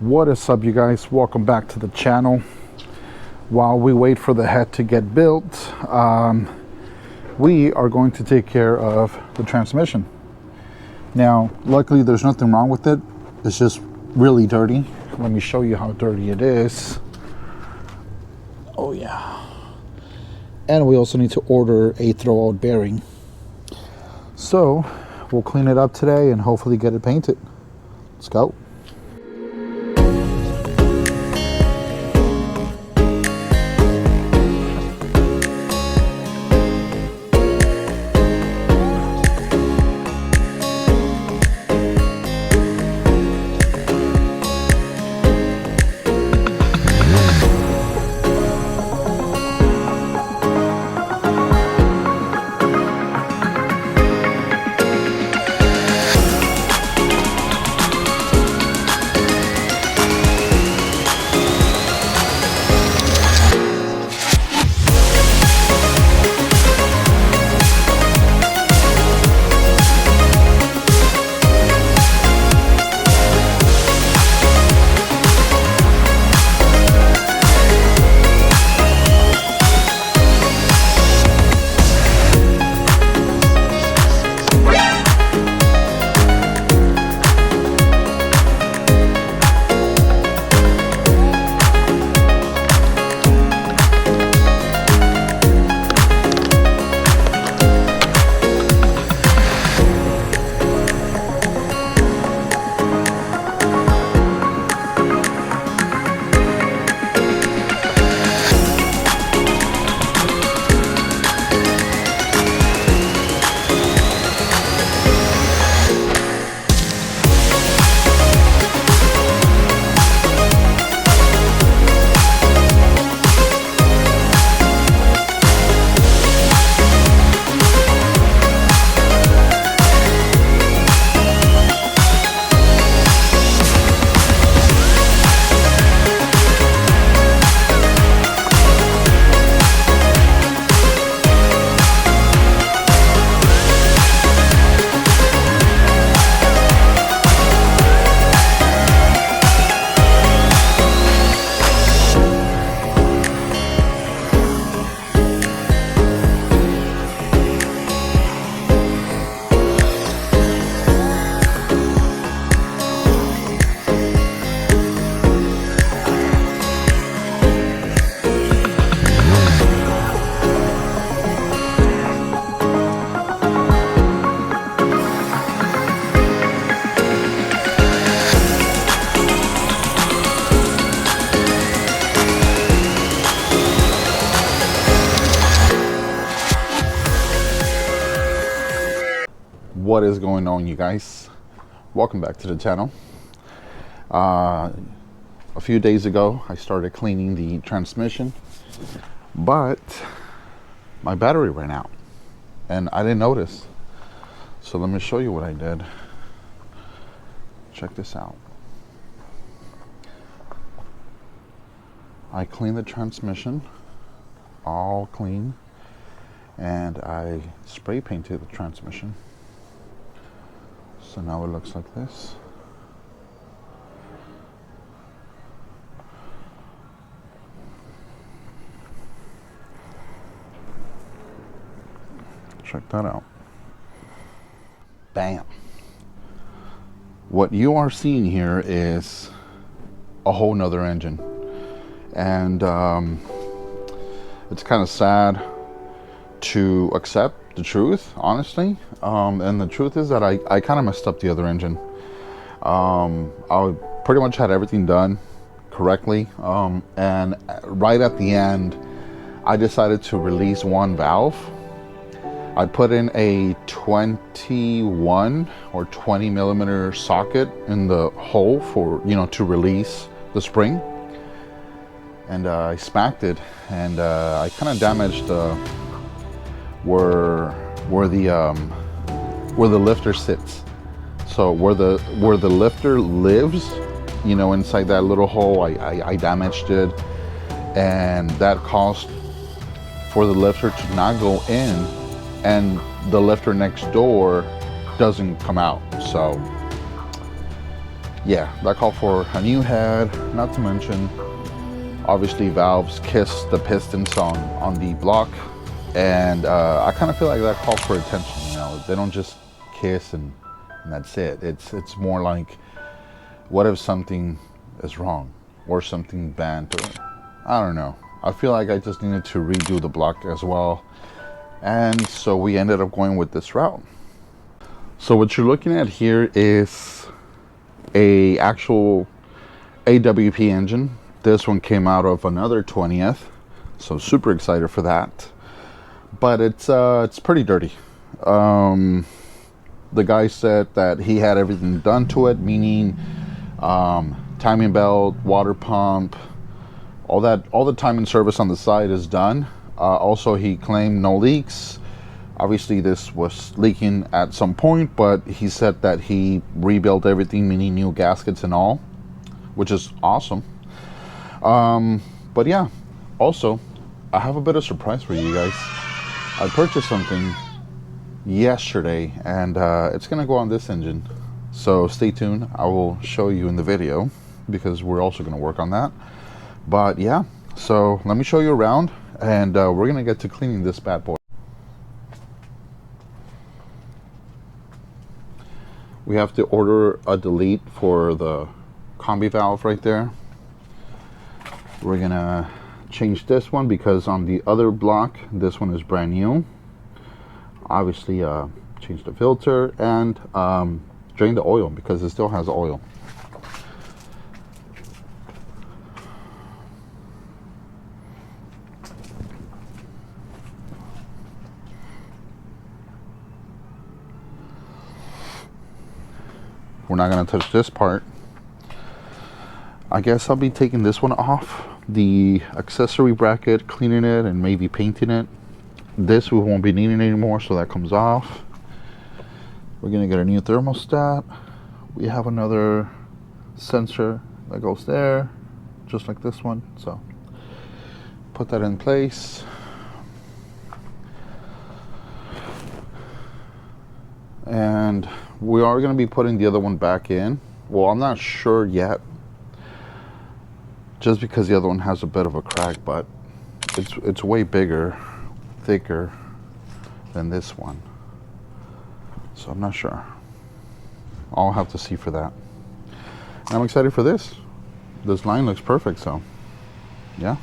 What is up, you guys? Welcome back to the channel. While we wait for the head to get built, we are going to take care of the transmission. Now, luckily there's nothing wrong with it. It's just really dirty. Let me show you how dirty it is. Oh yeah. And we also need to order a throwout bearing. So we'll clean it up today and hopefully get it painted. Let's go. What is going on, you guys? Welcome back to the channel. A few days ago I started cleaning the transmission, but my battery ran out and I didn't notice. So let me show you what I did. Check this out. I cleaned the transmission, all clean, and I spray painted the transmission. So now it looks like this. Check that out. Bam. What you are seeing here is a whole nother engine. And it's kind of sad to accept the truth, honestly, and the truth is that I kind of messed up the other engine. I pretty much had everything done correctly, and right at the end I decided to release one valve. I put in a 21 or 20 millimeter socket in the hole for, to release the spring, and I smacked it, and I kind of damaged where the lifter sits. So where the lifter lives, inside that little hole, I damaged it, and that caused for the lifter to not go in, and the lifter next door doesn't come out. So yeah, that called for a new head, not to mention obviously valves kiss the pistons on the block, and I kind of feel like that calls for attention. You know, they don't just kiss and that's it. It's more like, what if something is wrong or something bent, or I don't know. I feel like I just needed to redo the block as well, and so we ended up going with this route. So what you're looking at here is a actual AWP engine. This one came out of another 20th, so super excited for that. But it's pretty dirty. The guy said that he had everything done to it, meaning timing belt, water pump, all the timing service on the side is done. Also, he claimed no leaks. Obviously, this was leaking at some point, but he said that he rebuilt everything, meaning new gaskets and all, which is awesome. But yeah, also, I have a bit of surprise for you guys. I purchased something yesterday, and it's gonna go on this engine. So stay tuned. I will show you in the video because we're also gonna work on that. But yeah, so let me show you around, and we're gonna get to cleaning this bad boy. We have to order a delete for the combi valve right there. We're gonna change this one because on the other block, this one is brand new. Obviously, change the filter and drain the oil because it still has oil. We're not gonna touch this part. I guess I'll be taking this one off, the accessory bracket, cleaning it and maybe painting it. This we won't be needing anymore, so that comes off. We're gonna get a new thermostat. We have another sensor that goes there, just like this one. So put that in place. And we are going to be putting the other one back in. Well, I'm not sure yet, just because the other one has a bit of a crack, but it's way bigger, thicker than this one. So I'm not sure. I'll have to see for that. And I'm excited for this. This line looks perfect, so yeah.